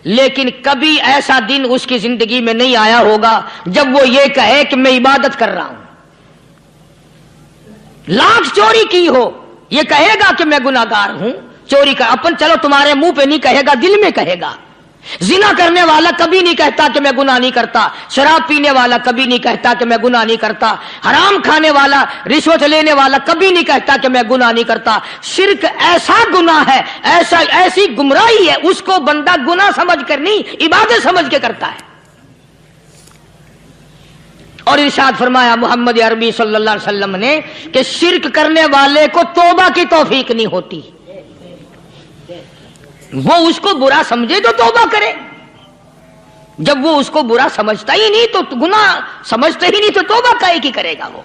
لیکن کبھی ایسا دن اس کی زندگی میں نہیں آیا ہوگا جب وہ یہ کہے کہ میں عبادت کر رہا ہوں. لاکھ چوری کی ہو یہ کہے گا کہ میں گناہگار ہوں. چوری کا اپن چلو تمہارے منہ پہ نہیں کہے گا، دل میں کہے گا. زنا کرنے والا کبھی نہیں کہتا کہ میں گناہ نہیں کرتا. شراب پینے والا کبھی نہیں کہتا کہ میں گناہ نہیں کرتا. حرام کھانے والا، رشوت لینے والا کبھی نہیں کہتا کہ میں گناہ نہیں کرتا. شرک ایسا گناہ ہے، ایسی گمراہی ہے، اس کو بندہ گناہ سمجھ کر نہیں عبادت سمجھ کے کرتا ہے. اور ارشاد فرمایا محمد عربی صلی اللہ علیہ وسلم نے کہ شرک کرنے والے کو توبہ کی توفیق نہیں ہوتی. وہ اس کو برا سمجھے تو توبہ کرے. جب وہ اس کو برا سمجھتا ہی نہیں تو گناہ سمجھتا ہی نہیں تو توبہ کائے کی کرے گا وہ.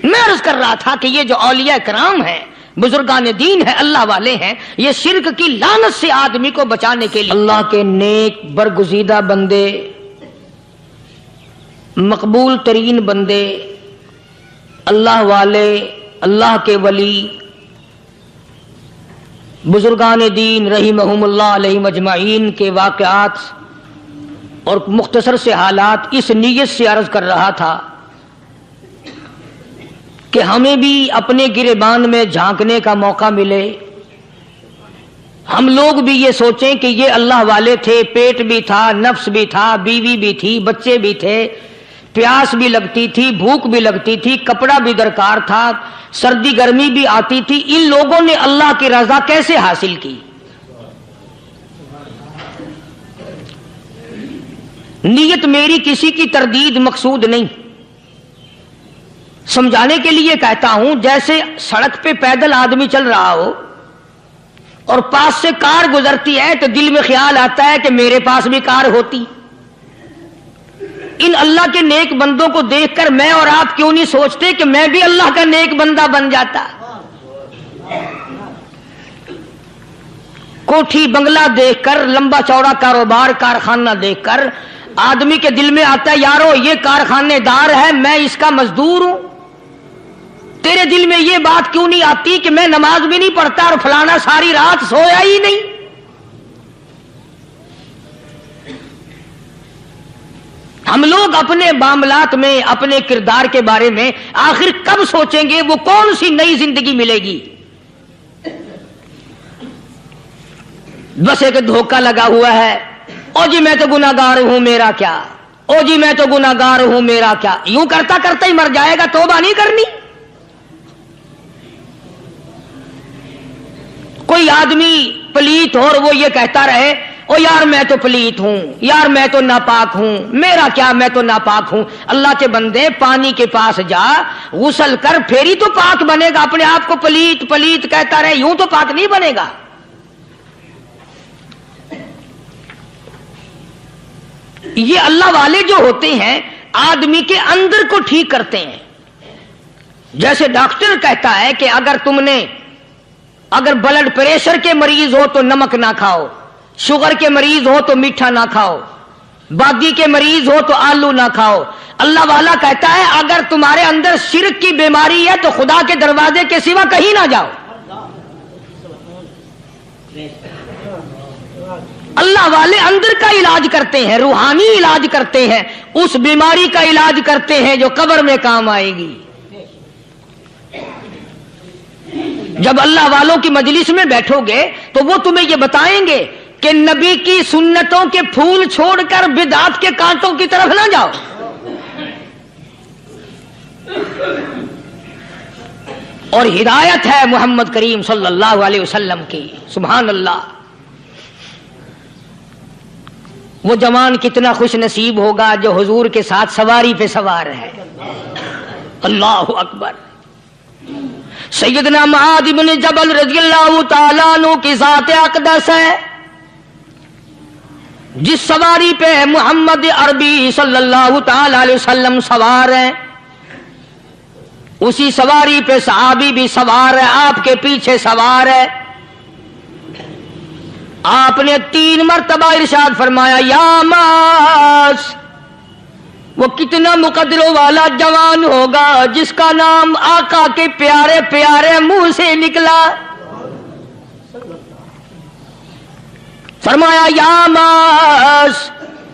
میں عرض کر رہا تھا کہ یہ جو اولیاء کرام ہیں، بزرگان دین ہیں، اللہ والے ہیں، یہ شرک کی لعنت سے آدمی کو بچانے کے لیے اللہ کے نیک برگزیدہ بندے، مقبول ترین بندے، اللہ والے، اللہ کے ولی، بزرگان دین رحمہم اللہ علیہ مجمعین کے واقعات اور مختصر سے حالات اس نیت سے عرض کر رہا تھا کہ ہمیں بھی اپنے گریبان میں جھانکنے کا موقع ملے. ہم لوگ بھی یہ سوچیں کہ یہ اللہ والے تھے، پیٹ بھی تھا، نفس بھی تھا، بیوی بھی تھی، بچے بھی تھے، پیاس بھی لگتی تھی، بھوک بھی لگتی تھی، کپڑا بھی درکار تھا، سردی گرمی بھی آتی تھی. ان لوگوں نے اللہ کی رضا کیسے حاصل کی؟ نیت میری کسی کی تردید مقصود نہیں، سمجھانے کے لیے کہتا ہوں. جیسے سڑک پہ پیدل آدمی چل رہا ہو اور پاس سے کار گزرتی ہے تو دل میں خیال آتا ہے کہ میرے پاس بھی کار ہوتی. ان اللہ کے نیک بندوں کو دیکھ کر میں اور آپ کیوں نہیں سوچتے کہ میں بھی اللہ کا نیک بندہ بن جاتا؟ کوٹھی بنگلہ دیکھ کر، لمبا چوڑا کاروبار کارخانہ دیکھ کر آدمی کے دل میں آتا ہے یارو یہ کارخانے دار ہے، میں اس کا مزدور ہوں. تیرے دل میں یہ بات کیوں نہیں آتی کہ میں نماز بھی نہیں پڑھتا اور فلانا ساری رات سویا ہی نہیں؟ ہم لوگ اپنے معاملات میں، اپنے کردار کے بارے میں آخر کب سوچیں گے؟ وہ کون سی نئی زندگی ملے گی؟ بس ایک دھوکہ لگا ہوا ہے، او جی میں تو گناہگار ہوں میرا کیا، او جی میں تو گناہگار ہوں میرا کیا. یوں کرتا کرتا ہی مر جائے گا، توبہ نہیں کرنی. کوئی آدمی پلیت ہو اور وہ یہ کہتا رہے او یار میں تو پلیت ہوں، یار میں تو ناپاک ہوں، میرا کیا، میں تو ناپاک ہوں. اللہ کے بندے پانی کے پاس جا، غسل کر، پھر ہی تو پاک بنے گا. اپنے آپ کو پلیت پلیت کہتا رہے یوں تو پاک نہیں بنے گا. یہ اللہ والے جو ہوتے ہیں آدمی کے اندر کو ٹھیک کرتے ہیں. جیسے ڈاکٹر کہتا ہے کہ اگر بلڈ پریشر کے مریض ہو تو نمک نہ کھاؤ، شوگر کے مریض ہو تو میٹھا نہ کھاؤ، بادی کے مریض ہو تو آلو نہ کھاؤ. اللہ والا کہتا ہے اگر تمہارے اندر شرک کی بیماری ہے تو خدا کے دروازے کے سوا کہیں نہ جاؤ. اللہ والے اندر کا علاج کرتے ہیں، روحانی علاج کرتے ہیں، اس بیماری کا علاج کرتے ہیں جو قبر میں کام آئے گی. جب اللہ والوں کی مجلس میں بیٹھو گے تو وہ تمہیں یہ بتائیں گے کہ نبی کی سنتوں کے پھول چھوڑ کر بدعت کے کانٹوں کی طرف نہ جاؤ. اور ہدایت ہے محمد کریم صلی اللہ علیہ وسلم کی. سبحان اللہ. وہ جوان کتنا خوش نصیب ہوگا جو حضور کے ساتھ سواری پہ سوار ہے. اللہ اکبر. سیدنا معاذ بن جبل رضی اللہ تعالیٰ عنہ کی ذات اقدس ہے، جس سواری پہ محمد عربی صلی اللہ تعالی علیہ وسلم سوار ہیں، اسی سواری پہ صحابی بھی سوار ہے، آپ کے پیچھے سوار ہے. آپ نے 3 مرتبہ ارشاد فرمایا یا معاذ. وہ کتنا مقدروں والا جوان ہوگا جس کا نام آقا کے پیارے پیارے منہ سے نکلا. فرمایا یا ماس،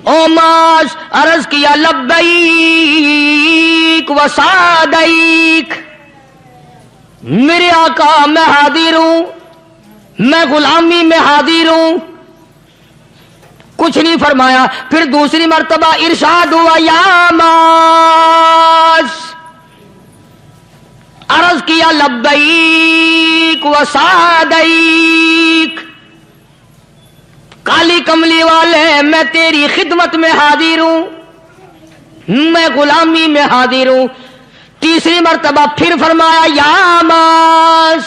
او ماس، عرض کیا لبیک و سعدیک، میرے آقا میں حاضر ہوں، میں غلامی میں حاضر ہوں. کچھ نہیں فرمایا. پھر دوسری مرتبہ ارشاد ہوا یا ماس، عرض کیا لبیک و سعدیک، کالی کملی والے میں تیری خدمت میں حاضر ہوں، میں غلامی میں حاضر ہوں. تیسری مرتبہ پھر فرمایا یا ماس.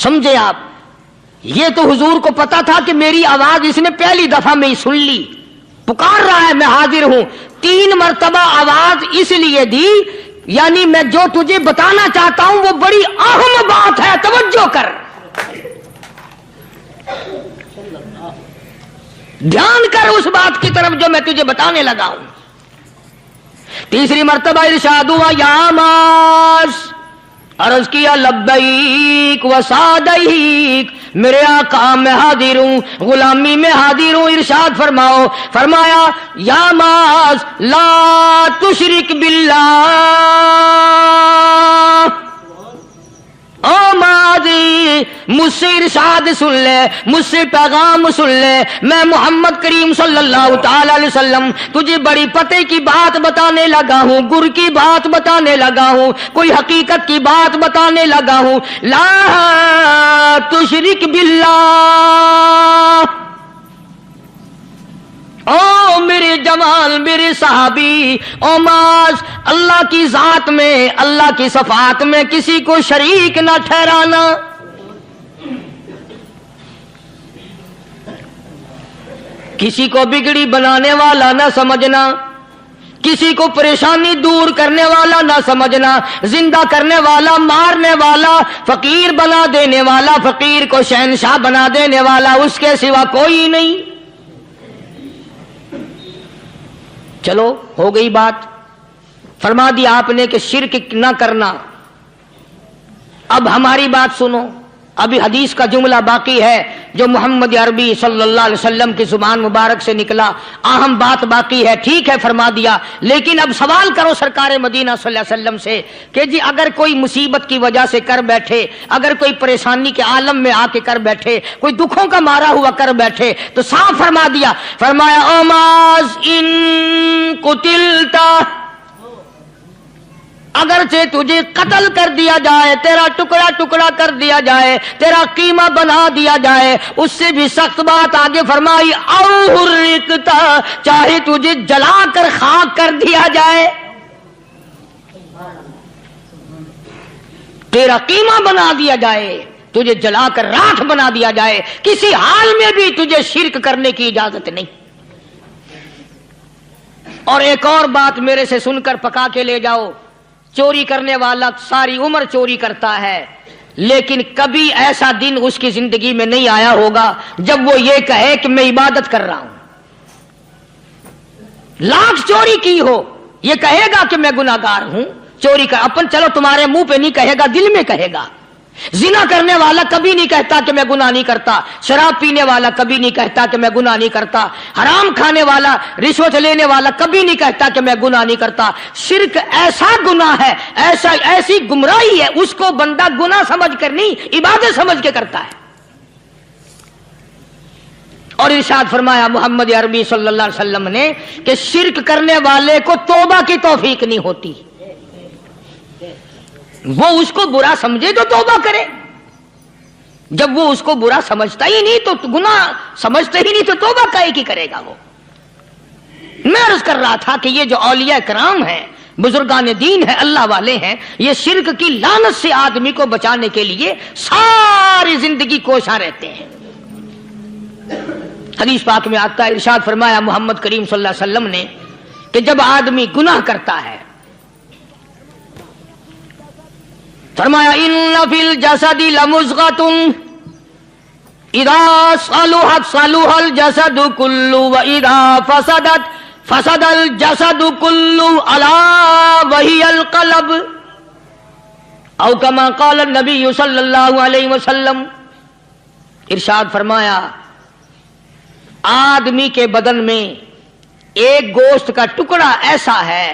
سمجھے آپ؟ یہ تو حضور کو پتا تھا کہ میری آواز اس نے پہلی دفعہ میں ہی سن لی، پکار رہا ہے میں حاضر ہوں. 3 مرتبہ آواز اس لیے دی، یعنی میں جو تجھے بتانا چاہتا ہوں وہ بڑی اہم بات ہے، توجہ کر، دھیان کر اس بات کی طرف جو میں تجھے بتانے لگا ہوں. تیسری مرتبہ ارشاد ہوا یا ماس، عرض کیا لبیک و سعدیک، میرے آقا میں حاضر ہوں، غلامی میں حاضر ہوں. ارشاد فرماؤ. فرمایا یا ماس لا تشرک باللہ، او ماضی مجھ سے ارشاد سن لے، مجھ سے پیغام سن لے. میں محمد کریم صلی اللہ تعالی علیہ وسلم تجھے بڑی پتے کی بات بتانے لگا ہوں، گر کی بات بتانے لگا ہوں، کوئی حقیقت کی بات بتانے لگا ہوں. لا تشرک باللہ. او میرے جمال، میرے صحابی، او ماس، اللہ کی ذات میں، اللہ کی صفات میں کسی کو شریک نہ ٹھہرانا. کسی کو بگڑی بنانے والا نہ سمجھنا، کسی کو پریشانی دور کرنے والا نہ سمجھنا، زندہ کرنے والا، مارنے والا، فقیر بنا دینے والا، فقیر کو شہنشاہ بنا دینے والا، اس کے سوا کوئی نہیں. چلو ہو گئی بات، فرما دیا آپ نے کہ شرک نہ کرنا. اب ہماری بات سنو، ابھی حدیث کا جملہ باقی ہے جو محمد عربی صلی اللہ علیہ وسلم کی زبان مبارک سے نکلا، اہم بات باقی ہے. ٹھیک ہے فرما دیا، لیکن اب سوال کرو سرکار مدینہ صلی اللہ علیہ وسلم سے کہ جی اگر کوئی مصیبت کی وجہ سے کر بیٹھے، اگر کوئی پریشانی کے عالم میں آ کے کر بیٹھے، کوئی دکھوں کا مارا ہوا کر بیٹھے، تو صاف فرما دیا. فرمایا او ماز ان قتلتا، اگرچہ تجھے قتل کر دیا جائے، تیرا ٹکڑا ٹکڑا کر دیا جائے، تیرا قیمہ بنا دیا جائے، اس سے بھی سخت بات آگے فرمائی او حرقتا، چاہے تجھے جلا کر خاک کر دیا جائے، تیرا قیمہ بنا دیا جائے، تجھے جلا کر راکھ بنا دیا جائے، کسی حال میں بھی تجھے شرک کرنے کی اجازت نہیں. اور ایک اور بات میرے سے سن کر پکا کے لے جاؤ. چوری کرنے والا ساری عمر چوری کرتا ہے، لیکن کبھی ایسا دن اس کی زندگی میں نہیں آیا ہوگا جب وہ یہ کہے کہ میں عبادت کر رہا ہوں. لاکھ چوری کی ہو یہ کہے گا کہ میں گناہگار ہوں، چوری کر اپن چلو تمہارے منہ پہ نہیں کہے گا، دل میں کہے گا. زنا کرنے والا کبھی نہیں کہتا کہ میں گناہ نہیں کرتا، شراب پینے والا کبھی نہیں کہتا کہ میں گناہ نہیں کرتا، حرام کھانے والا، رشوت لینے والا کبھی نہیں کہتا کہ میں گناہ نہیں کرتا. شرک ایسا گناہ ہے، ایسی گمراہی ہے، اس کو بندہ گناہ سمجھ کر نہیں عبادت سمجھ کے کرتا ہے. اور ارشاد فرمایا محمد عربی صلی اللہ علیہ وسلم نے کہ شرک کرنے والے کو توبہ کی توفیق نہیں ہوتی. وہ اس کو برا سمجھے تو توبہ کرے، جب وہ اس کو برا سمجھتا ہی نہیں تو گناہ سمجھتا ہی نہیں تو توبہ کائے کی کرے گا وہ. میں عرض کر رہا تھا کہ یہ جو اولیاء کرام ہیں، بزرگان دین ہیں، اللہ والے ہیں، یہ شرک کی لعنت سے آدمی کو بچانے کے لیے ساری زندگی کوشاں رہتے ہیں. حدیث پاک میں آتا ہے، ارشاد فرمایا محمد کریم صلی اللہ علیہ وسلم نے کہ جب آدمی گناہ کرتا ہے، فرمایا ان فی الجسد لمضغۃ اذا صلحت صلح الجسد كله واذا فسدت فسد الجسد كله الا وهي القلب او كما قال النبي صلی اللہ علیہ وسلم. ارشاد فرمایا آدمی کے بدن میں ایک گوشت کا ٹکڑا ایسا ہے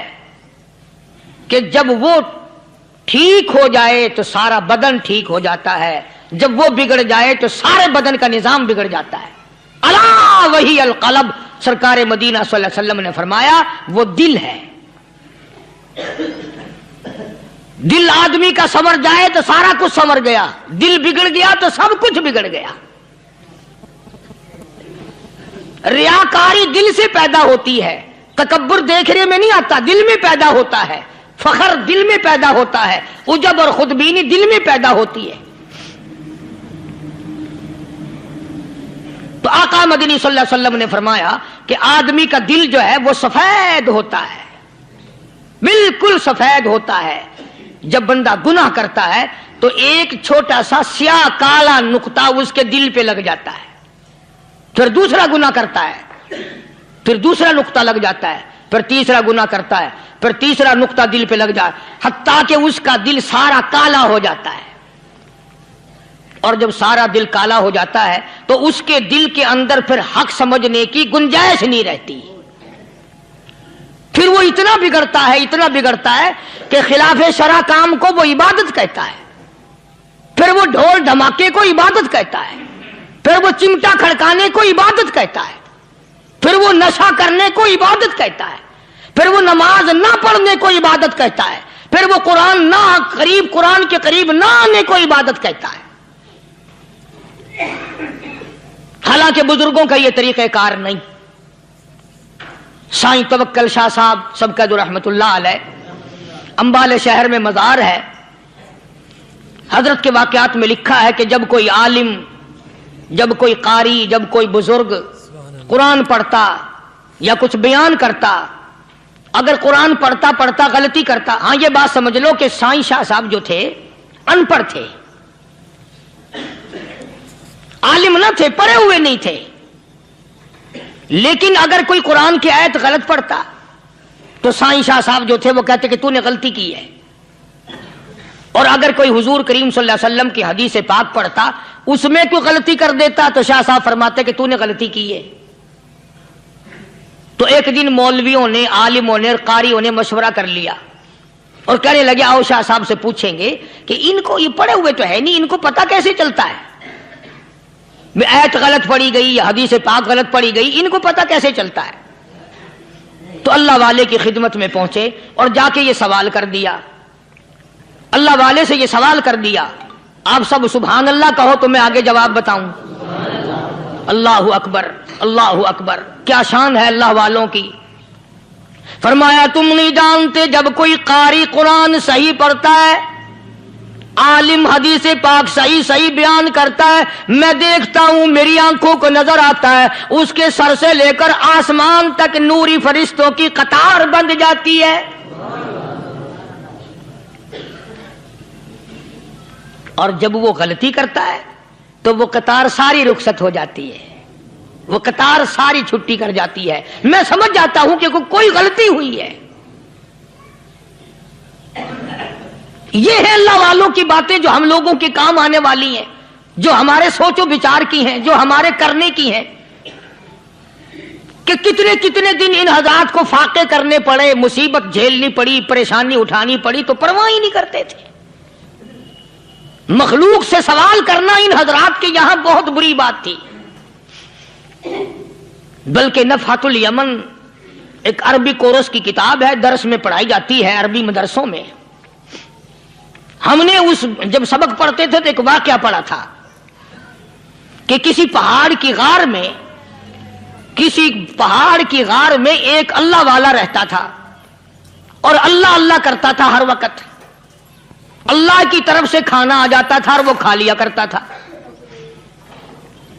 کہ جب وہ ٹھیک ہو جائے تو سارا بدن ٹھیک ہو جاتا ہے، جب وہ بگڑ جائے تو سارے بدن کا نظام بگڑ جاتا ہے۔ الا وہی القلب، سرکار مدینہ صلی اللہ علیہ وسلم نے فرمایا وہ دل ہے۔ دل آدمی کا سنور جائے تو سارا کچھ سنور گیا، دل بگڑ گیا تو سب کچھ بگڑ گیا۔ ریاکاری دل سے پیدا ہوتی ہے، تکبر دیکھنے میں نہیں آتا، دل میں پیدا ہوتا ہے، فخر دل میں پیدا ہوتا ہے، عجب اور خودبینی دل میں پیدا ہوتی ہے۔ تو آقا مدنی صلی اللہ علیہ وسلم نے فرمایا کہ آدمی کا دل جو ہے وہ سفید ہوتا ہے، بالکل سفید ہوتا ہے۔ جب بندہ گناہ کرتا ہے تو ایک چھوٹا سا سیاہ کالا نقطہ اس کے دل پہ لگ جاتا ہے، پھر دوسرا گناہ کرتا ہے، پھر دوسرا نقطہ لگ جاتا ہے، پھر تیسرا گناہ کرتا ہے، پھر تیسرا نقطہ دل پہ لگ جاتا ہے، حتیٰ کہ اس کا دل سارا کالا ہو جاتا ہے۔ اور جب سارا دل کالا ہو جاتا ہے تو اس کے دل کے اندر پھر حق سمجھنے کی گنجائش نہیں رہتی، پھر وہ اتنا بگڑتا ہے کہ خلاف شرع کام کو وہ عبادت کہتا ہے، پھر وہ ڈھول دھماکے کو عبادت کہتا ہے، پھر وہ چمٹا کھڑکانے کو عبادت کہتا ہے، پھر وہ نشہ کرنے کو عبادت کہتا ہے، پھر وہ نماز نہ پڑھنے کو عبادت کہتا ہے، پھر وہ قرآن کے قریب نہ آنے کو عبادت کہتا ہے۔ حالانکہ بزرگوں کا یہ طریقہ کار نہیں۔ سائیں توکل شاہ صاحب سبقت رحمت اللہ علیہ، امبالے شہر میں مزار ہے، حضرت کے واقعات میں لکھا ہے کہ جب کوئی عالم، جب کوئی قاری، جب کوئی بزرگ قرآن پڑھتا یا کچھ بیان کرتا، اگر قرآن پڑھتا غلطی کرتا، ہاں یہ بات سمجھ لو کہ سائیں شاہ صاحب جو تھے ان پڑھ تھے، عالم نہ تھے، پڑھے ہوئے نہیں تھے، لیکن اگر کوئی قرآن کی آیت غلط پڑھتا تو سائیں شاہ صاحب جو تھے وہ کہتے کہ تو نے غلطی کی ہے، اور اگر کوئی حضور کریم صلی اللہ علیہ وسلم کی حدیث پاک پڑھتا اس میں کوئی غلطی کر دیتا تو شاہ صاحب فرماتے کہ تو نے غلطی کی ہے۔ تو ایک دن مولویوں نے، عالموں نے، قاریوں نے مشورہ کر لیا اور کہنے لگے آؤ شاہ صاحب سے پوچھیں گے کہ ان کو، یہ پڑھے ہوئے تو ہے نہیں، ان کو پتہ کیسے چلتا ہے آیت غلط پڑھی گئی یا حدیث پاک غلط پڑھی گئی، ان کو پتہ کیسے چلتا ہے؟ تو اللہ والے کی خدمت میں پہنچے اور جا کے یہ سوال کر دیا، اللہ والے سے یہ سوال کر دیا۔ آپ سب سبحان اللہ کہو تو میں آگے جواب بتاؤں۔ اللہ اکبر، اللہ اکبر، کیا شان ہے اللہ والوں کی۔ فرمایا تم نہیں جانتے جب کوئی قاری قرآن صحیح پڑھتا ہے، عالم حدیث پاک صحیح بیان کرتا ہے، میں دیکھتا ہوں، میری آنکھوں کو نظر آتا ہے، اس کے سر سے لے کر آسمان تک نوری فرشتوں کی قطار بند جاتی ہے، اور جب وہ غلطی کرتا ہے تو وہ قطار ساری رخصت ہو جاتی ہے، وہ قطار ساری چھٹی کر جاتی ہے، میں سمجھ جاتا ہوں کہ کوئی غلطی ہوئی ہے۔ یہ ہے اللہ والوں کی باتیں جو ہم لوگوں کے کام آنے والی ہیں، جو ہمارے سوچ و بچار کی ہیں، جو ہمارے کرنے کی ہیں، کہ کتنے کتنے دن ان حضرات کو فاقے کرنے پڑے، مصیبت جھیلنی پڑی، پریشانی اٹھانی پڑی تو پرواہ ہی نہیں کرتے تھے۔ مخلوق سے سوال کرنا ان حضرات کے یہاں بہت بری بات تھی۔ بلکہ نفحۃ الیمن ایک عربی کورس کی کتاب ہے، درس میں پڑھائی جاتی ہے عربی مدرسوں میں۔ ہم نے جب سبق پڑھتے تھے تو ایک واقعہ پڑھا تھا کہ کسی پہاڑ کی غار میں ایک اللہ والا رہتا تھا اور اللہ اللہ کرتا تھا ہر وقت، اللہ کی طرف سے کھانا آ جاتا تھا اور وہ کھا لیا کرتا تھا۔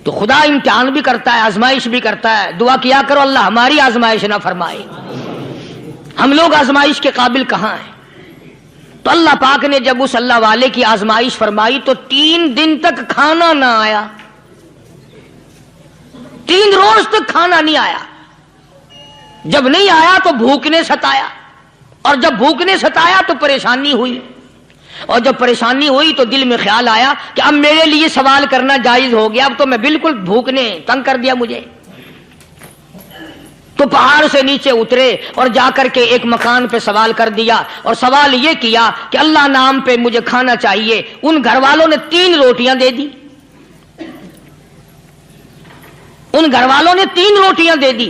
تو خدا امتحان بھی کرتا ہے، آزمائش بھی کرتا ہے، دعا کیا کرو اللہ ہماری آزمائش نہ فرمائے، ہم لوگ آزمائش کے قابل کہاں ہیں۔ تو اللہ پاک نے جب اس اللہ والے کی آزمائش فرمائی تو 3 دن تک کھانا نہ آیا، 3 روز تک کھانا نہیں آیا۔ جب نہیں آیا تو بھوک نے ستایا، اور جب بھوک نے ستایا تو پریشانی ہوئی۔ اور جب پریشانی ہوئی تو دل میں خیال آیا کہ اب میرے لیے سوال کرنا جائز ہو گیا، اب تو میں بالکل بھوک نے تنگ کر دیا مجھے۔ تو پہاڑ سے نیچے اترے اور جا کر کے ایک مکان پہ سوال کر دیا، اور سوال یہ کیا کہ اللہ نام پہ مجھے کھانا چاہیے۔ ان گھر والوں نے 3 روٹیاں دے دی، ان گھر والوں نے 3 روٹیاں دے دی،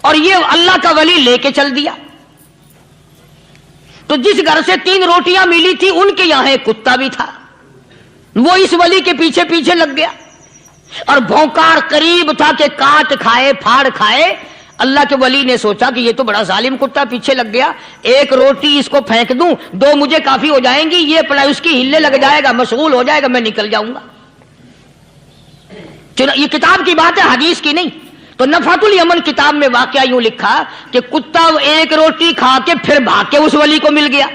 اور یہ اللہ کا ولی لے کے چل دیا۔ تو جس گھر سے 3 روٹیاں ملی تھی ان کے یہاں ایک کتا بھی تھا، وہ اس ولی کے پیچھے پیچھے لگ گیا اور بھونکار قریب تھا کہ کاٹ کھائے پھاڑ کھائے۔ اللہ کے ولی نے سوچا کہ یہ تو بڑا ظالم کتا پیچھے لگ گیا، 1 روٹی اس کو پھینک دوں، 2 مجھے کافی ہو جائیں گی، یہ اپنا اس کی ہلے لگ جائے گا، مشغول ہو جائے گا، میں نکل جاؤں گا۔ یہ کتاب کی بات ہے، حدیث کی نہیں۔ تو نفحۃ الیمن کتاب میں واقعہ یوں لکھا کہ کتا 1 روٹی کھا کے پھر بھاگ کے اس ولی کو مل گیا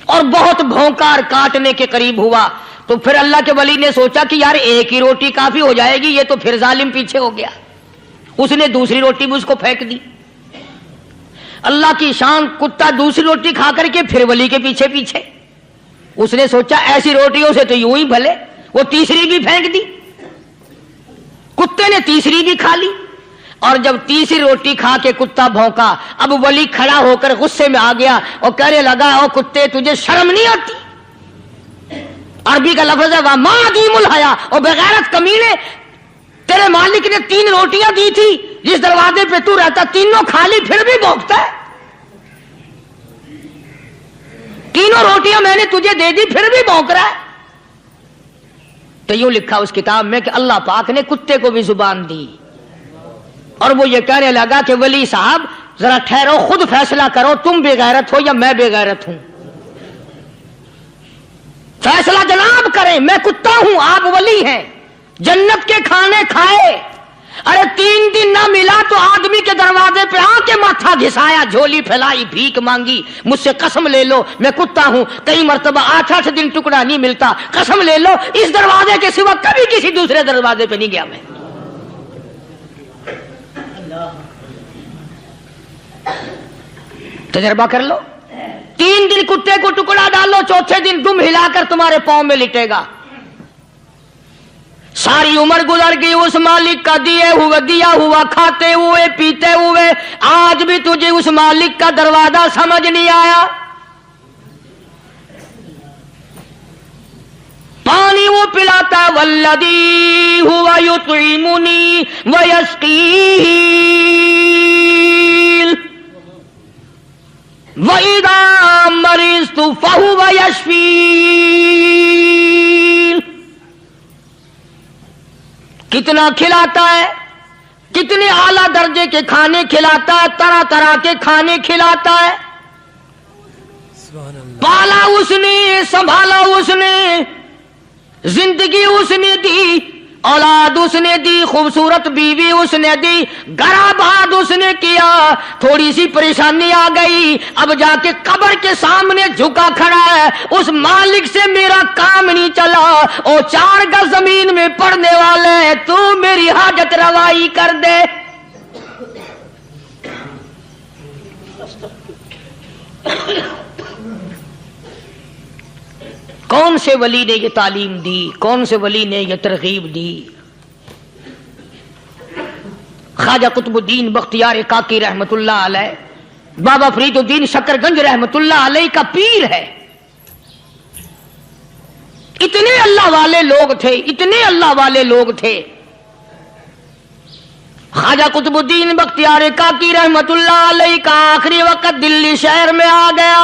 اور بہت بھونکار کاٹنے کے قریب ہوا۔ تو پھر اللہ کے ولی نے سوچا کہ یار 1 ہی روٹی کافی ہو جائے گی، یہ تو پھر ظالم پیچھے ہو گیا۔ اس نے دوسری روٹی بھی اس کو پھینک دی۔ اللہ کی شان، کتا دوسری روٹی کھا کر کے پھر ولی کے پیچھے پیچھے۔ اس نے سوچا ایسی روٹیوں سے تو یوں ہی بھلے، وہ تیسری بھی پھینک دی۔ کتے نے تیسری بھی کھا لی، اور جب تیسری روٹی کھا کے کتا بھونکا، اب ولی کھڑا ہو کر غصے میں آ گیا اور کہنے لگا او کتے تجھے شرم نہیں آتی؟ عربی کا لفظ ہے وَمَا عَدِيمُ الْحَيَا، اور بغیرت کمینے، تیرے مالک نے 3 روٹیاں دی تھی، جس دروازے پہ تو رہتا تینوں کھا لی، پھر بھی بھونکتا ہے۔ 3 روٹیاں میں نے تجھے دے دی، پھر بھی بھونک رہا ہے۔ تو یوں لکھا اس کتاب میں کہ اللہ پاک نے کتے کو بھی زبان دی، اور وہ یہ کہنے لگا کہ ولی صاحب ذرا ٹھہرو، خود فیصلہ کرو، تم بے غیرت ہو یا میں بے غیرت ہوں؟ فیصلہ جناب کریں، میں کتا ہوں، آپ ولی ہیں، جنت کے کھانے کھائے، ارے 3 دن نہ ملا تو آدمی کے دروازے پہ آ کے ماتھا گھسایا، جھولی پھیلائی، بھیک مانگی، مجھ سے قسم لے لو میں کتا ہوں، کئی مرتبہ 8 دن ٹکڑا نہیں ملتا، قسم لے لو اس دروازے کے سوا کبھی کسی دوسرے دروازے پہ نہیں گیا میں۔ تجربہ کر لو، 3 دن کتے کو ٹکڑا ڈالو، 4تھے دن دم ہلا کر تمہارے پاؤں میں لٹے گا۔ ساری عمر گزر گئی اس مالک کا دیا ہوا کھاتے ہوئے پیتے ہوئے، آج بھی تجھے اس مالک کا دروازہ سمجھ نہیں آیا۔ پانی وہ پلاتا والذی ہوا یطعمنی ویسقین وَإِذَا مَرِضْتُ فَهُوَ يَشْفِينِ۔ کتنا کھلاتا ہے، کتنے اعلیٰ درجے کے کھانے کھلاتا ہے، طرح طرح کے کھانے کھلاتا ہے۔ پالا اس نے، سنبھالا اس نے، زندگی اس نے دی، اولاد اس نے دی، خوبصورت بیوی اس نے دی، گھر آباد اس نے کیا، تھوڑی سی پریشانی آ گئی، اب جا کے قبر کے سامنے جھکا کھڑا ہے، اس مالک سے میرا کام نہیں چلا، او 4 گز زمین میں پڑنے والے، تو میری حاجت روائی کر دے۔ کون سے ولی نے یہ تعلیم دی، کون سے ولی نے یہ ترغیب دی؟ خواجہ قطب الدین بختیار کاکی رحمت اللہ علیہ، بابا فرید الدین شکر گنج رحمت اللہ علیہ کا پیر ہے۔ اتنے اللہ والے لوگ تھے، اتنے اللہ والے لوگ تھے۔ خواجہ قطب الدین بختیار کاکی رحمت اللہ علیہ کا آخری وقت دلی شہر میں آ گیا۔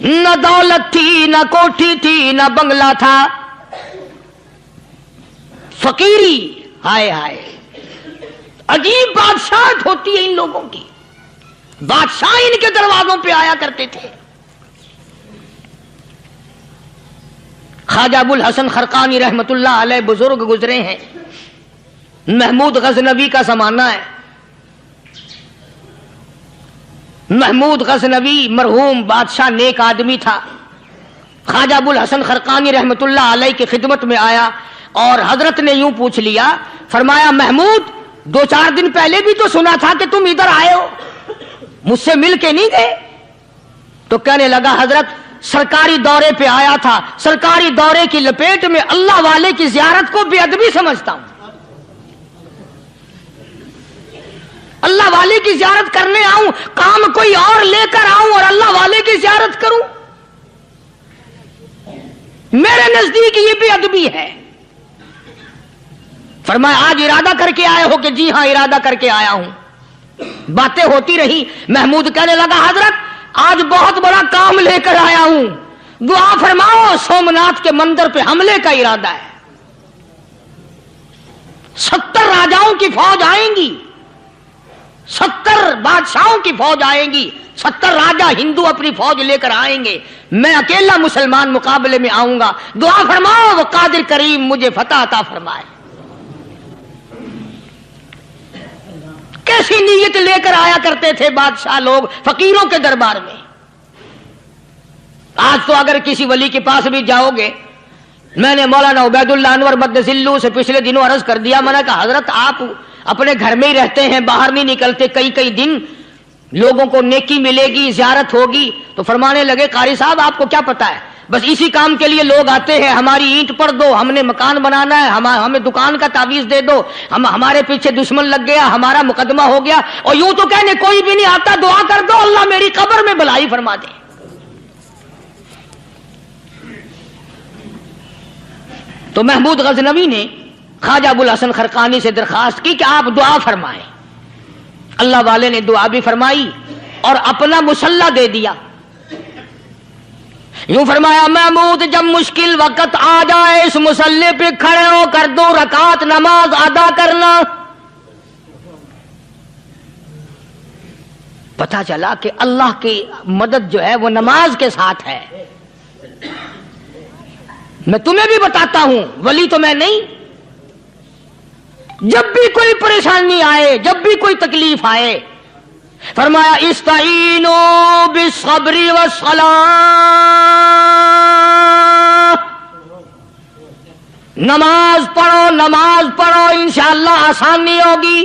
نہ دولت تھی، نہ کوٹھی تھی، نہ بنگلہ تھا، فقیری، ہائے ہائے، عجیب بادشاہت ہوتی ہے ان لوگوں کی، بادشاہ ان کے دروازوں پہ آیا کرتے تھے۔ خواجہ ابو الحسن خرقانی رحمت اللہ علیہ بزرگ گزرے ہیں، محمود غزنوی کا زمانہ ہے۔ محمود غزنوی مرحوم بادشاہ نیک آدمی تھا۔ خواجہ ابو الحسن خرقانی رحمت اللہ علیہ کی خدمت میں آیا اور حضرت نے یوں پوچھ لیا، فرمایا محمود 2-4 دن پہلے بھی تو سنا تھا کہ تم ادھر آئے ہو، مجھ سے مل کے نہیں گئے؟ تو کہنے لگا حضرت سرکاری دورے پہ آیا تھا, سرکاری دورے کی لپیٹ میں اللہ والے کی زیارت کو بے ادبی سمجھتا ہوں. اللہ والے کی زیارت کرنے آؤں, کام کوئی اور لے کر آؤں اور اللہ والے کی زیارت کروں, میرے نزدیک یہ بے ادبی ہے. فرمایا آج ارادہ کر کے آئے ہو؟ کہ جی ہاں ارادہ کر کے آیا ہوں. باتیں ہوتی رہی. محمود کہنے لگا حضرت آج بہت بڑا کام لے کر آیا ہوں, دعا فرماؤ. سومناتھ کے مندر پہ حملے کا ارادہ ہے. 70 راجاؤں کی فوج آئیں گی, 70 بادشاہوں کی فوج آئیں گی, 70 راجا ہندو اپنی فوج لے کر آئیں گے, میں اکیلا مسلمان مقابلے میں آؤں گا. دعا فرماؤ وہ قادر کریم مجھے فتح عطا فرمائے. کیسی نیت لے کر آیا کرتے تھے بادشاہ لوگ فقیروں کے دربار میں. آج تو اگر کسی ولی کے پاس بھی جاؤ گے, میں نے مولانا عبید اللہ انور مدذلو سے پچھلے دنوں عرض کر دیا, میں نے کہا حضرت آپ اپنے گھر میں ہی رہتے ہیں, باہر نہیں نکلتے, کئی دن لوگوں کو نیکی ملے گی, زیارت ہوگی. تو فرمانے لگے قاری صاحب آپ کو کیا پتا ہے, بس اسی کام کے لیے لوگ آتے ہیں, ہماری اینٹ پڑ دو, ہم نے مکان بنانا ہے, ہمیں دکان کا تعویذ دے دو, ہمارے پیچھے دشمن لگ گیا, ہمارا مقدمہ ہو گیا, اور یوں تو کہنے کوئی بھی نہیں آتا, دعا کر دو اللہ میری قبر میں بھلائی فرما دے. تو محمود غزنوی نے خواجہ ابوالحسن خرقانی سے درخواست کی کہ آپ دعا فرمائیں. اللہ والے نے دعا بھی فرمائی اور اپنا مسلح دے دیا. یوں فرمایا محمود جب مشکل وقت آ جائے اس مسلح پہ کھڑے ہو کر 2 رکعت نماز ادا کرنا. پتہ چلا کہ اللہ کی مدد جو ہے وہ نماز کے ساتھ ہے. میں تمہیں بھی بتاتا ہوں, ولی تو میں نہیں. جب بھی کوئی پریشانی آئے, جب بھی کوئی تکلیف آئے, فرمایا استعینوا بالصبر والصلاۃ, نماز پڑھو انشاءاللہ آسانی ہوگی.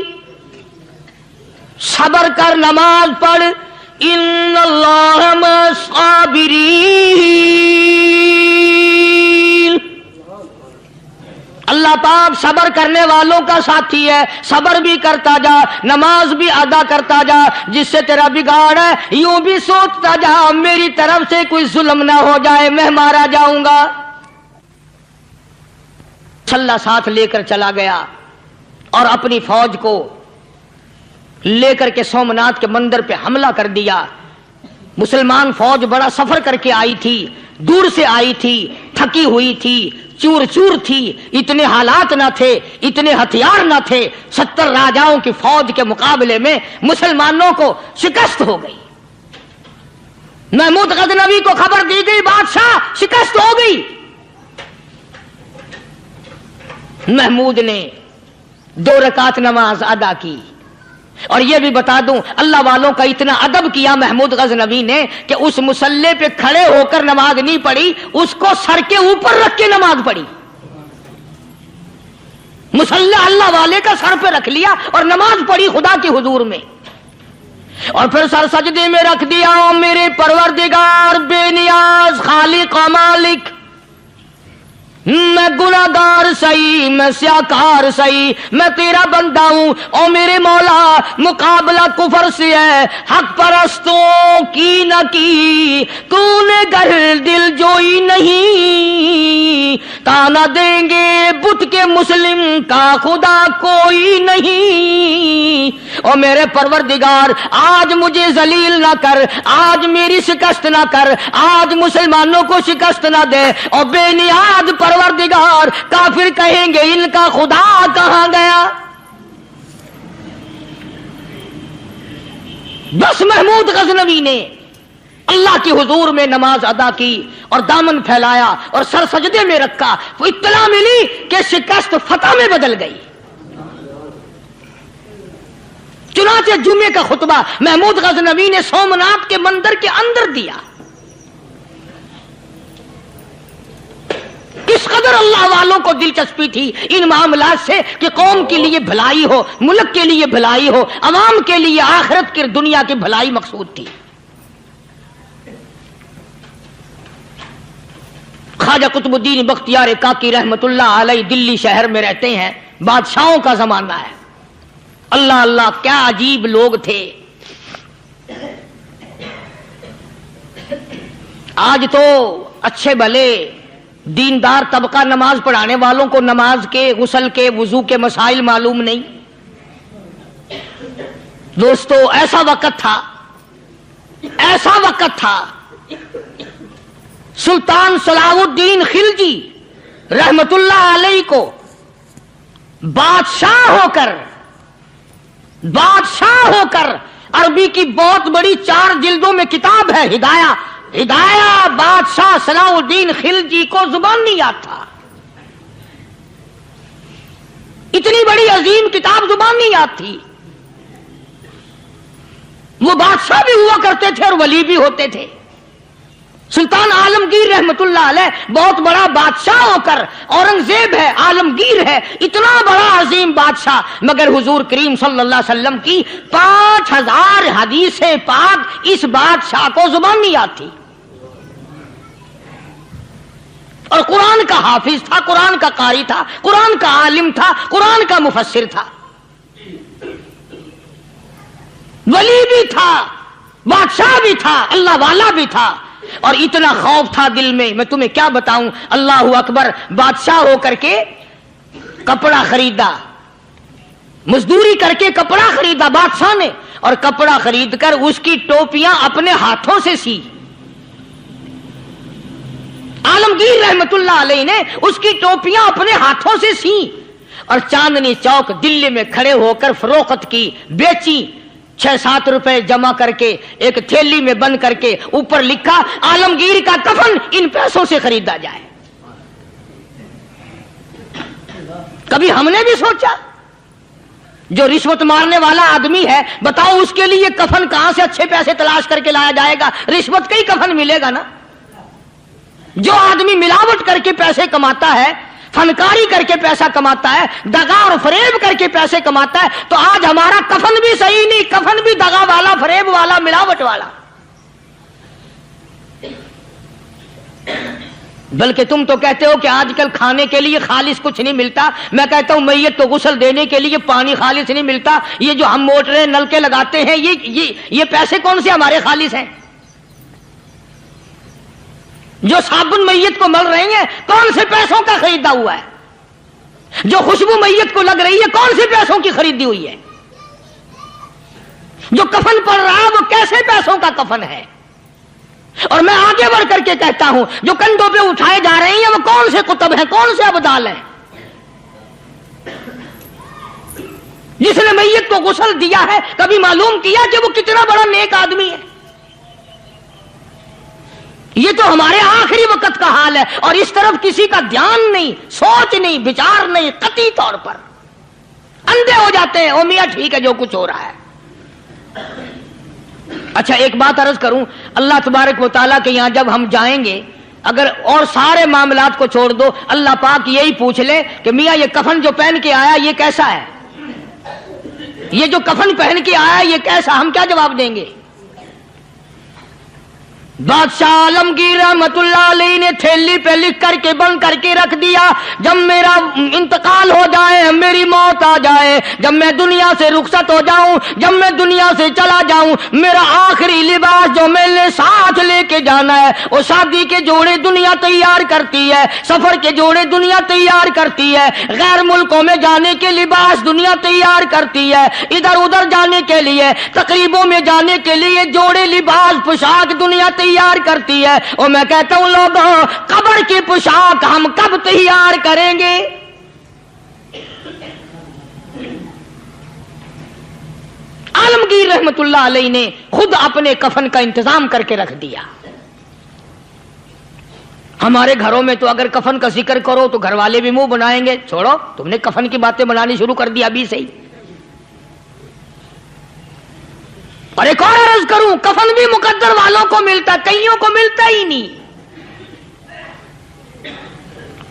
صبر کر, نماز پڑھ. ان اللہ مع الصابرین, اللہ پاک صبر کرنے والوں کا ساتھی ہے. صبر بھی کرتا جا, نماز بھی ادا کرتا جا. جس سے تیرا بگاڑ ہے یوں بھی سوچتا جا میری طرف سے کوئی ظلم نہ ہو جائے, میں مارا جاؤں گا. چھلا ساتھ لے کر چلا گیا اور اپنی فوج کو لے کر کے سومناتھ کے مندر پہ حملہ کر دیا. مسلمان فوج بڑا سفر کر کے آئی تھی, دور سے آئی تھی, تھکی ہوئی تھی, چور تھی, اتنے حالات نہ تھے, اتنے ہتھیار نہ تھے. 70 راجاؤں کی فوج کے مقابلے میں مسلمانوں کو شکست ہو گئی. محمود غزنوی کو خبر دی گئی بادشاہ شکست ہو گئی. محمود نے 2 رکعت نماز ادا کی. اور یہ بھی بتا دوں اللہ والوں کا اتنا ادب کیا محمود غزنوی نے کہ اس مسلح پہ کھڑے ہو کر نماز نہیں پڑھی, اس کو سر کے اوپر رکھ کے نماز پڑھی. مسلح اللہ والے کا سر پہ رکھ لیا اور نماز پڑھی خدا کے حضور میں, اور پھر سر سجدے میں رکھ دیا. میرے پروردگار بے نیاز خالق و مالک, میں گناہگار سہی, میں سیاکار سہی, میں تیرا بندہ ہوں. او میرے مولا مقابلہ کفر سے ہے, حق پرستوں کی نہ کی تو نے گر دل جوئی نہیں. تانا دیں گے بت کے مسلم کا خدا کوئی نہیں. او میرے پروردگار آج مجھے ذلیل نہ کر, آج میری شکست نہ کر, آج مسلمانوں کو شکست نہ دے. اور بے نیاز پروردگار کافر کہیں گے ان کا خدا کہاں گیا. بس محمود غزنوی نے اللہ کے حضور میں نماز ادا کی اور دامن پھیلایا اور سر سجدے میں رکھا. وہ اطلاع ملی کہ شکست فتح میں بدل گئی. چنانچہ جمعے کا خطبہ محمود غزنوی نے سومناتھ کے مندر کے اندر دیا. اس قدر اللہ والوں کو دلچسپی تھی ان معاملات سے کہ قوم کے لیے بھلائی ہو, ملک کے لیے بھلائی ہو, عوام کے لیے آخرت کی دنیا کی بھلائی مقصود تھی. خواجہ قطب الدین بختیار کاکی رحمت اللہ علیہ دلی شہر میں رہتے ہیں، بادشاہوں کا زمانہ ہے۔ اللہ اللہ کیا عجیب لوگ تھے۔ آج تو اچھے بھلے دیندار طبقہ نماز پڑھانے والوں کو نماز کے، غسل کے، وضو کے مسائل معلوم نہیں۔ دوستو ایسا وقت تھا، ایسا وقت تھا، سلطان صلاح الدین خلجی رحمت اللہ علیہ کو بادشاہ ہو کر عربی کی بہت بڑی 4 جلدوں میں کتاب ہے ہدایہ بادشاہ صلاح الدین خلجی کو زبان نہیں آتا، اتنی بڑی عظیم کتاب زبان نہیں آتی۔ وہ بادشاہ بھی ہوا کرتے تھے اور ولی بھی ہوتے تھے۔ سلطان عالمگیر رحمت اللہ علیہ بہت بڑا بادشاہ ہو کر، اورنگزیب ہے، عالمگیر ہے، اتنا بڑا عظیم بادشاہ، مگر حضور کریم صلی اللہ علیہ وسلم کی 5000 حدیث پاک اس بادشاہ کو زبان نہیں آتی، اور قرآن کا حافظ تھا، قرآن کا قاری تھا، قرآن کا عالم تھا، قرآن کا مفسر تھا، ولی بھی تھا، بادشاہ بھی تھا، اللہ والا بھی تھا، اور اتنا خوف تھا دل میں، میں تمہیں کیا بتاؤں۔ اللہ اکبر، بادشاہ ہو کر کے کپڑا خریدا، مزدوری کر کے کپڑا خریدا بادشاہ نے، اور کپڑا خرید کر اس کی ٹوپیاں اپنے ہاتھوں سے سی۔ عالمگیر رحمت اللہ علیہ نے اس کی ٹوپیاں اپنے ہاتھوں سے سی، اور چاندنی چوک دلی میں کھڑے ہو کر فروخت کی، بیچی، 6-7 روپے جمع کر کے ایک تھیلی میں بند کر کے اوپر لکھا عالمگیر کا کفن ان پیسوں سے خریدا جائے۔ کبھی ہم نے بھی سوچا جو رشوت مارنے والا آدمی ہے، بتاؤ اس کے لیے کفن کہاں سے اچھے پیسے تلاش کر کے لایا جائے گا؟ رشوت کا ہی کفن ملے گا نا۔ جو آدمی ملاوٹ کر کے پیسے کماتا ہے، فنکاری کر کے پیسہ کماتا ہے، دغا اور فریب کر کے پیسے کماتا ہے، تو آج ہمارا کفن بھی صحیح نہیں، کفن بھی دغا والا، فریب والا، ملاوٹ والا۔ بلکہ تم تو کہتے ہو کہ آج کل کھانے کے لیے خالص کچھ نہیں ملتا، میں کہتا ہوں میت کو غسل دینے کے لیے پانی خالص نہیں ملتا۔ یہ جو ہم موٹریں نلکے لگاتے ہیں، یہ پیسے کون سے ہمارے خالص ہیں؟ جو صابن میت کو مل رہی ہیں، کون سے پیسوں کا خریدا ہوا ہے؟ جو خوشبو میت کو لگ رہی ہے، کون سے پیسوں کی خریدی ہوئی ہے؟ جو کفن پڑ رہا ہے وہ کیسے پیسوں کا کفن ہے؟ اور میں آگے بڑھ کر کے کہتا ہوں جو کندھوں پہ اٹھائے جا رہے ہیں وہ کون سے کتب ہیں، کون سے ابدال ہیں؟ جس نے میت کو غسل دیا ہے کبھی معلوم کیا کہ وہ کتنا بڑا نیک آدمی ہے؟ یہ تو ہمارے آخری وقت کا حال ہے، اور اس طرف کسی کا دھیان نہیں، سوچ نہیں، بچار نہیں، قطعی طور پر اندھے ہو جاتے ہیں۔ او میاں ٹھیک ہے جو کچھ ہو رہا ہے۔ اچھا ایک بات عرض کروں، اللہ تبارک و تعالیٰ کے یہاں جب ہم جائیں گے، اگر اور سارے معاملات کو چھوڑ دو، اللہ پاک یہی پوچھ لے کہ میاں یہ کفن جو پہن کے آیا یہ کیسا ہے؟ یہ جو کفن پہن کے آیا یہ کیسا؟ ہم کیا جواب دیں گے؟ بادشاہ عالمگیر رحمت اللہ علیہ نے تھیلی پہ لکھ کر کے بند کر کے رکھ دیا، جب میرا انتقال ہو جائے، میری موت آ جائے، جب میں دنیا سے رخصت ہو جاؤں، جب میں دنیا سے چلا جاؤں، میرا آخری لباس جو میں نے ساتھ لے کے جانا ہے، وہ شادی کے جوڑے دنیا تیار کرتی ہے، سفر کے جوڑے دنیا تیار کرتی ہے، غیر ملکوں میں جانے کے لباس دنیا تیار کرتی ہے، ادھر ادھر جانے کے لیے، تقریبوں میں جانے کے لیے جوڑے لباس پوشاک دنیا تیار کرتی ہے۔ اور میں کہتا ہوں لوگوں، قبر کی پوشاک ہم کب تیار کریں گے؟ عالمگیر رحمت اللہ علیہ نے خود اپنے کفن کا انتظام کر کے رکھ دیا۔ ہمارے گھروں میں تو اگر کفن کا ذکر کرو تو گھر والے بھی منہ بنائیں گے، چھوڑو تم نے کفن کی باتیں بنانی شروع کر دی ابھی سے ہی۔ اور ایک اور عرض کروں، کفن بھی مقدر والوں کو ملتا، کئیوں کو ملتا ہی نہیں۔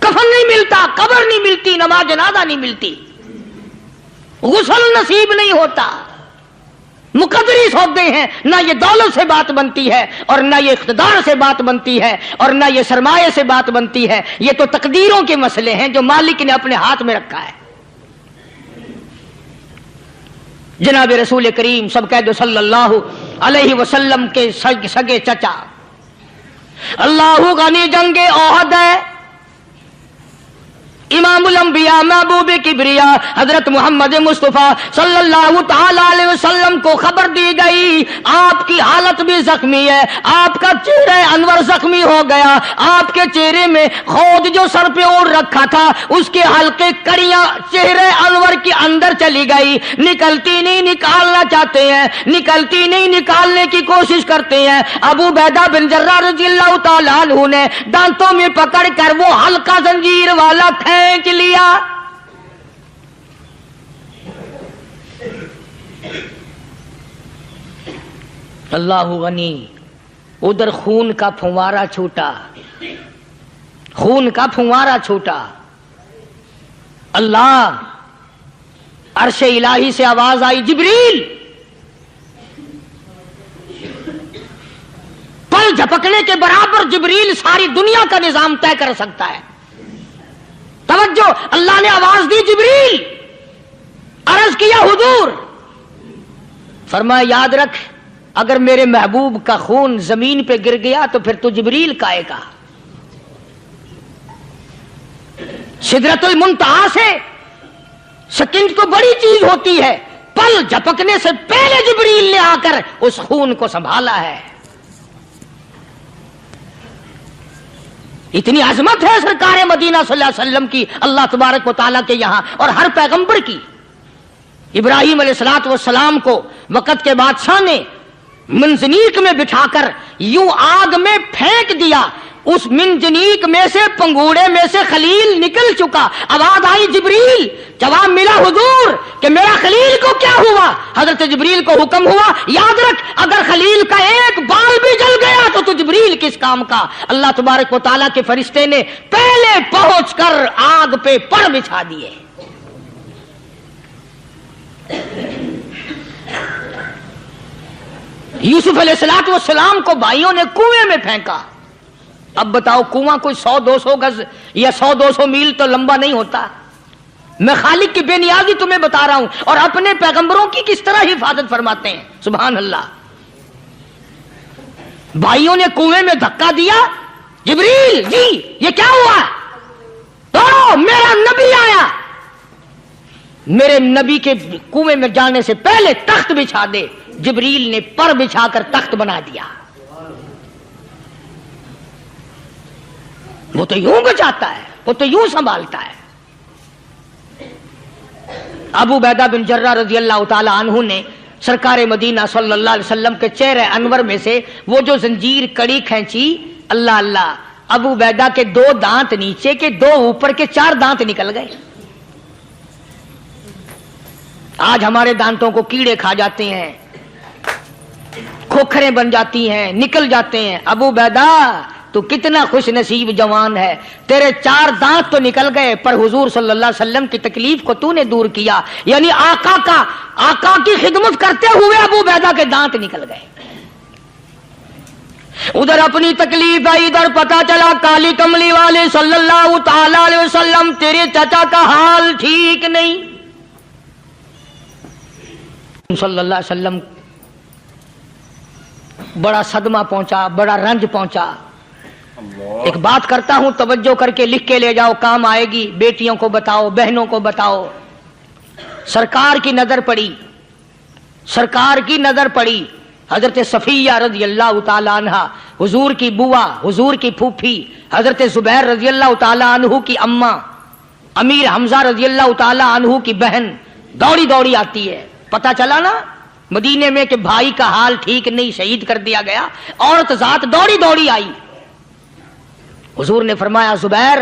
کفن نہیں ملتا، قبر نہیں ملتی، نماز جنازہ نہیں ملتی، غسل نصیب نہیں ہوتا، مقدری سودے ہیں، نہ یہ دولت سے بات بنتی ہے اور نہ یہ اقتدار سے بات بنتی ہے اور نہ یہ سرمایہ سے بات بنتی ہے، یہ تو تقدیروں کے مسئلے ہیں جو مالک نے اپنے ہاتھ میں رکھا ہے۔ جناب رسول کریم سب کہہ دو صلی اللہ علیہ وسلم کے سگے چچا، اللہ غنی جنگ احد ہے، امام الانبیاء محبوب کبریا حضرت محمد مصطفیٰ صلی اللہ تعالی علیہ وسلم کو خبر دی گئی آپ کی حالت بھی زخمی ہے، آپ کا چہرہ انور زخمی ہو گیا، آپ کے چہرے میں خود جو سر پہ اوڑھ رکھا تھا اس کے حلقے کڑیاں چہرے انور کے اندر چلی گئی، نکلتی نہیں، نکالنا چاہتے ہیں، نکلتی نہیں، نکالنے کی کوشش کرتے ہیں۔ ابو عبیدہ بن جراح رضی اللہ تعالیٰ عنہ نے دانتوں میں پکڑ کر وہ حلقہ زنجیر والا کھینچ لیا۔ اللہ غنی، ادھر خون کا پھوارا چھوٹا، خون کا پھوارا چھوٹا۔ اللہ، عرش الہی سے آواز آئی، جبریل، پل جھپکنے کے برابر جبریل ساری دنیا کا نظام طے کر سکتا ہے۔ توجہ، اللہ نے آواز دی، جبریل، عرض کیا حضور، فرمایا یاد رکھ اگر میرے محبوب کا خون زمین پہ گر گیا تو پھر تو جبریل کا آئے گا۔ سدرۃ المنتہا سے سیکنڈ تو بڑی چیز ہوتی ہے، پل جھپکنے سے پہلے جبریل نے آ کر اس خون کو سنبھالا ہے۔ اتنی عظمت ہے سرکار مدینہ صلی اللہ علیہ وسلم کی، اللہ تبارک و تعالیٰ کے یہاں اور ہر پیغمبر کی۔ ابراہیم علیہ الصلوۃ والسلام کو وقت کے بادشاہ نے منجنیق میں بٹھا کر یوں آگ میں پھینک دیا، اس منجنیق میں سے، پنگوڑے میں سے خلیل نکل چکا۔ آواز آئی جبریل، جواب ملا حضور کہ میرا خلیل کو کیا ہوا؟ حضرت جبریل کو حکم ہوا، یاد رکھ اگر خلیل کا ایک بال بھی جل گیا تو جبریل کس کام کا؟ اللہ تبارک و تعالیٰ کے فرشتے نے پہلے پہنچ کر آگ پہ پڑ بچھا دیے۔ یوسف علیہ السلام کو بھائیوں نے کنویں میں پھینکا۔ اب بتاؤ، کنواں کوئی 100-200 گز یا 100-200 میل تو لمبا نہیں ہوتا۔ میں خالق کی بے نیازی تمہیں بتا رہا ہوں، اور اپنے پیغمبروں کی کس طرح حفاظت فرماتے ہیں، سبحان اللہ۔ بھائیوں نے کنویں میں دھکا دیا، جبریل جی یہ کیا ہوا؟ تو میرا نبی آیا، میرے نبی کے کنویں میں جانے سے پہلے تخت بچھا دے۔ جبریل نے پر بچھا کر تخت بنا دیا۔ وہ تو یوں بچاتا ہے، وہ تو یوں سنبھالتا ہے۔ ابو عبیدہ بن جراح رضی اللہ تعالی عنہ نے سرکار مدینہ صلی اللہ علیہ وسلم کے چہرے انور میں سے وہ جو زنجیر کڑی کھینچی، اللہ اللہ، ابو عبیدہ کے 2 دانت نیچے کے، 2 اوپر کے، 4 دانت نکل گئے۔ آج ہمارے دانتوں کو کیڑے کھا جاتے ہیں، کھوکھریں بن جاتی ہیں، نکل جاتے ہیں۔ ابو عبیدہ تو کتنا خوش نصیب جوان ہے، تیرے 4 دانت تو نکل گئے، پر حضور صلی اللہ علیہ وسلم کی تکلیف کو تو نے دور کیا، یعنی آقا کی خدمت کرتے ہوئے ابو عبیدہ کے دانت نکل گئے۔ ادھر اپنی تکلیف ہے، ادھر پتا چلا کالی کملی والے صلی اللہ تعالی علیہ وسلم تیرے چچا کا حال ٹھیک نہیں۔ صلی اللہ علیہ وسلم بڑا صدمہ پہنچا، بڑا رنج پہنچا۔ ایک بات کرتا ہوں، توجہ کر کے لکھ کے لے جاؤ، کام آئے گی۔ بیٹیوں کو بتاؤ، بہنوں کو بتاؤ۔ سرکار کی نظر پڑی، سرکار کی نظر پڑی حضرت صفیہ رضی اللہ تعالی عنہ، حضور کی بوا، حضور کی پھوپھی، حضرت زبیر رضی اللہ تعالی عنہ کی اماں، امیر حمزہ رضی اللہ تعالی عنہ کی بہن دوڑی دوڑی آتی ہے۔ پتہ چلا نا مدینے میں کہ بھائی کا حال ٹھیک نہیں، شہید کر دیا گیا۔ عورت ذات دوڑی دوڑی آئی۔ حضور نے فرمایا، زبیر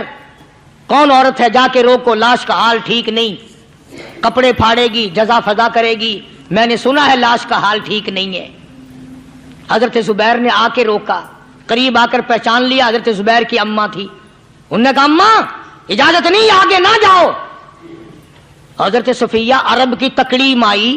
کون عورت ہے؟ جا کے روکو، لاش کا حال ٹھیک نہیں، کپڑے پھاڑے گی، جزا فضا کرے گی، میں نے سنا ہے لاش کا حال ٹھیک نہیں ہے۔ حضرت زبیر نے آ کے روکا، قریب آ کر پہچان لیا، حضرت زبیر کی اماں تھی۔ انہوں نے کہا اماں اجازت نہیں، آگے نہ جاؤ۔ حضرت صفیہ عرب کی تکڑی مائی،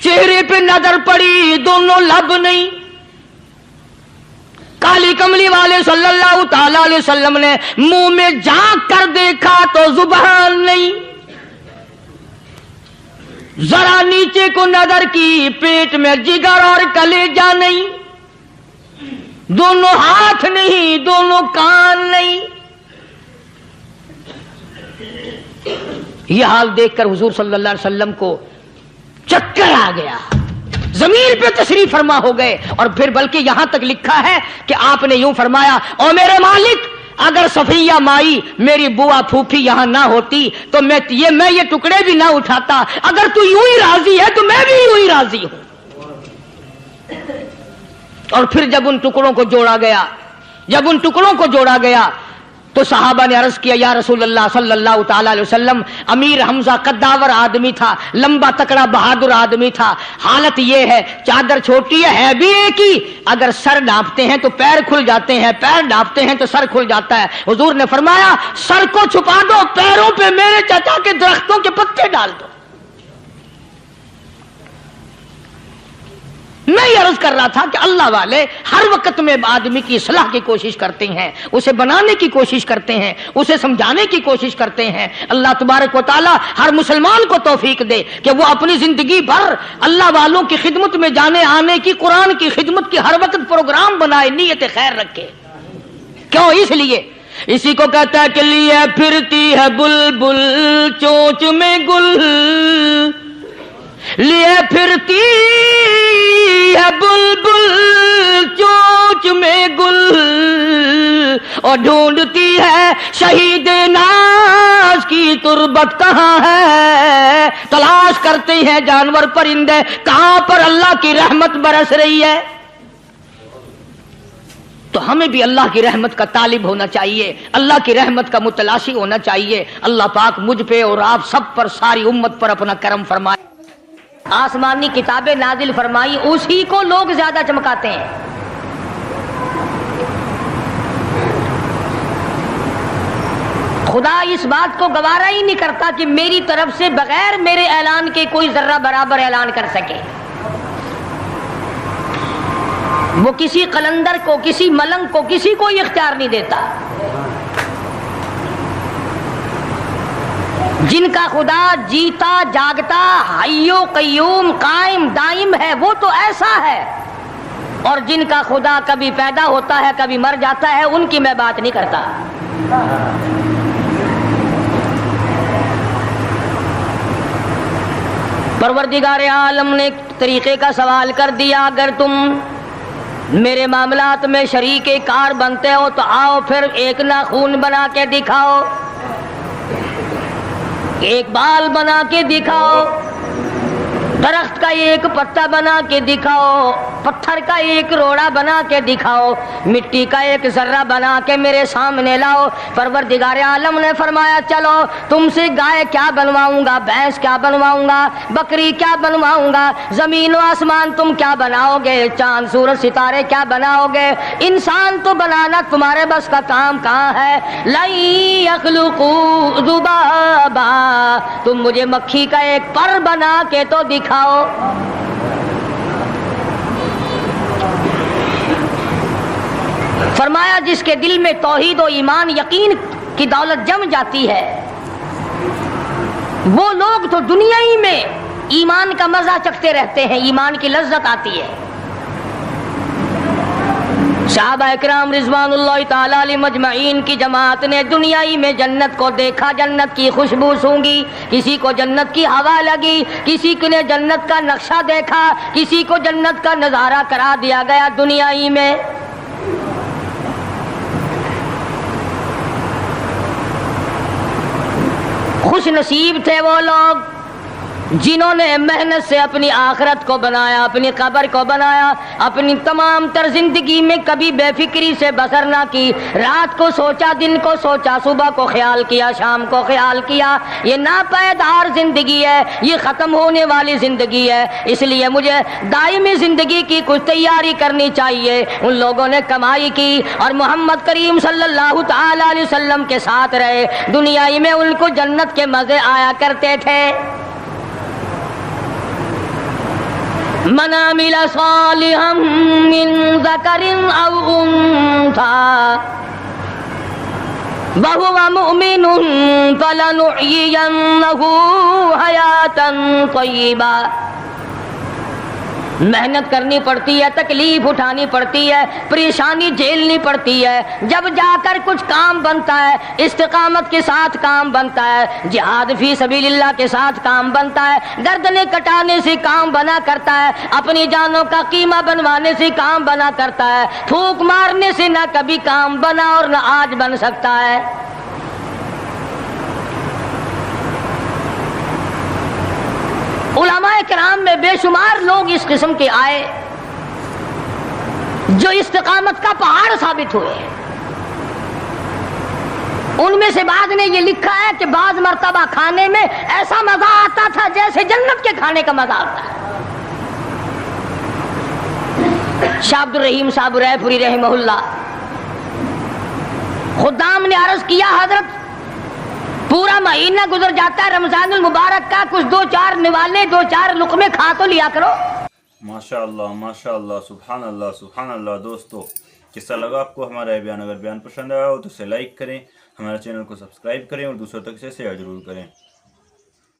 چہرے پہ نظر پڑی دونوں لب نہیں. کالی کملی والے صلی اللہ تعالی علیہ وسلم نے منہ میں جھانک کر دیکھا تو زبان نہیں. ذرا نیچے کو نظر کی پیٹ میں جگر اور کلیجہ نہیں. دونوں ہاتھ نہیں دونوں کان نہیں. یہ حال دیکھ کر حضور صلی اللہ علیہ وسلم کو چکر آ گیا, زمین پہ تشریف فرما ہو گئے. اور پھر بلکہ یہاں تک لکھا ہے کہ آپ نے یوں فرمایا, او میرے مالک اگر صفیہ مائی میری بوا پھوپھی یہاں نہ ہوتی تو میں یہ ٹکڑے بھی نہ اٹھاتا. اگر تو یوں ہی راضی ہے تو میں بھی یوں ہی راضی ہوں. اور پھر جب ان ٹکڑوں کو جوڑا گیا تو صحابہ نے عرض کیا, یا رسول اللہ صلی اللہ تعالی علیہ وسلم, امیر حمزہ قداور آدمی تھا, لمبا تکڑا بہادر آدمی تھا. حالت یہ ہے چادر چھوٹی ہے بھی ایک ہی, اگر سر ڈھانپتے ہیں تو پیر کھل جاتے ہیں, پیر ڈھانپتے ہیں تو سر کھل جاتا ہے. حضور نے فرمایا سر کو چھپا دو, پیروں پہ میرے چچا کے درختوں کے پتے ڈال دو. میں یہ عرض کر رہا تھا کہ اللہ والے ہر وقت میں آدمی کی اصلاح کی کوشش کرتے ہیں, اسے بنانے کی کوشش کرتے ہیں, اسے سمجھانے کی کوشش کرتے ہیں. اللہ تبارک و تعالی ہر مسلمان کو توفیق دے کہ وہ اپنی زندگی بھر اللہ والوں کی خدمت میں جانے آنے کی, قرآن کی خدمت کی ہر وقت پروگرام بنائے, نیت خیر رکھے. کیوں؟ اس لیے اسی کو کہتا ہے کہ لیے پھرتی ہے بلبل چونچ میں گل, لیے پھرتی ہے بلبل چونچ میں گل, اور ڈھونڈتی ہے شہید ناز کی تربت کہاں ہے. تلاش کرتے ہیں جانور پرندے کہاں پر اللہ کی رحمت برس رہی ہے. تو ہمیں بھی اللہ کی رحمت کا طالب ہونا چاہیے, اللہ کی رحمت کا متلاشی ہونا چاہیے. اللہ پاک مجھ پہ اور آپ سب پر, ساری امت پر اپنا کرم فرمائے. آسمانی کتابیں نازل فرمائی, اسی کو لوگ زیادہ چمکاتے ہیں. خدا اس بات کو گوارا ہی نہیں کرتا کہ میری طرف سے بغیر میرے اعلان کے کوئی ذرہ برابر اعلان کر سکے. وہ کسی قلندر کو, کسی ملنگ کو, کسی کو اختیار نہیں دیتا. جن کا خدا جیتا جاگتا حی و قیوم قائم دائم ہے وہ تو ایسا ہے, اور جن کا خدا کبھی پیدا ہوتا ہے کبھی مر جاتا ہے ان کی میں بات نہیں کرتا. پروردگار عالم نے طریقے کا سوال کر دیا, اگر تم میرے معاملات میں شریک کار بنتے ہو تو آؤ پھر ایک ناخون بنا کے دکھاؤ, ایک بال بنا کے دکھاؤ, درخت کا ایک پتا بنا کے دکھاؤ, پتھر کا ایک روڑا بنا کے دکھاؤ, مٹی کا ایک ذرہ بنا کے میرے سامنے لاؤ. پروردگار عالم نے فرمایا چلو تم سے گائے کیا بنواؤں گا, بھینس کیا بنواؤں گا, بکری کیا بنواؤں گا, زمین و آسمان تم کیا بناؤ گے, چاند سورج ستارے کیا بناؤ گے, انسان تو بنانا تمہارے بس کا کام کہاں ہے. لن یخلقوا ذبابا, تم مجھے مکھی کا ایک پر بنا کے تو دکھاؤ. فرمایا جس کے دل میں توحید و ایمان یقین کی دولت جم جاتی ہے وہ لوگ تو دنیا ہی میں ایمان کا مزہ چکھتے رہتے ہیں, ایمان کی لذت آتی ہے. صحابہ اکرام رضوان اللہ تعالی علیہ مجمعین کی جماعت نے دنیا ہی میں جنت کو دیکھا, جنت کی خوشبو سونگھی, کسی کو جنت کی ہوا لگی, کسی نے جنت کا نقشہ دیکھا, کسی کو جنت کا نظارہ کرا دیا گیا دنیا ہی میں. خوش نصیب تھے وہ لوگ جنہوں نے محنت سے اپنی آخرت کو بنایا, اپنی قبر کو بنایا, اپنی تمام تر زندگی میں کبھی بے فکری سے بسر نہ کی. رات کو سوچا, دن کو سوچا, صبح کو خیال کیا, شام کو خیال کیا. یہ ناپائیدار زندگی ہے, یہ ختم ہونے والی زندگی ہے, اس لیے مجھے دائمی زندگی کی کچھ تیاری کرنی چاہیے. ان لوگوں نے کمائی کی اور محمد کریم صلی اللہ تعالی علیہ وسلم کے ساتھ رہے. دنیا ہی میں ان کو جنت کے مزے آیا کرتے تھے. من عمل صالحا من ذکر او انثى وهو مؤمن فلنحيينه حیاتا طیبا. محنت کرنی پڑتی ہے، تکلیف اٹھانی پڑتی ہے، پریشانی جھیلنی پڑتی ہے، جب جا کر کچھ کام بنتا ہے، استقامت کے ساتھ کام بنتا ہے، جہاد فی سبیل اللہ کے ساتھ کام بنتا ہے، گردنیں کٹانے سے کام بنا کرتا ہے، اپنی جانوں کا قیمہ بنوانے سے کام بنا کرتا ہے، پھونک مارنے سے نہ کبھی کام بنا اور نہ آج بن سکتا ہے. علماء کرام میں بے شمار لوگ اس قسم کے آئے جو استقامت کا پہاڑ ثابت ہوئے. ان میں سے بعض نے یہ لکھا ہے کہ بعض مرتبہ کھانے میں ایسا مزہ آتا تھا جیسے جنت کے کھانے کا مزہ آتا ہے. شاہ عبد الرحیم صاحب رائے پوری رحمہ اللہ خدام نے عرض کیا حضرت پورا مہینہ گزر جاتا ہے رمضان المبارک کا، کچھ دو چار نوالے دو چار لقمے کھا تو لیا کرو. ماشاء اللہ سبحان اللہ سبحان اللہ. دوستو کیسا لگا آپ کو ہمارا یہ بیان؟ اگر بیان پسند آیا ہو تو اسے لائک کریں، ہمارے چینل کو سبسکرائب کریں اور دوسروں تک سے شیئر ضرور کریں.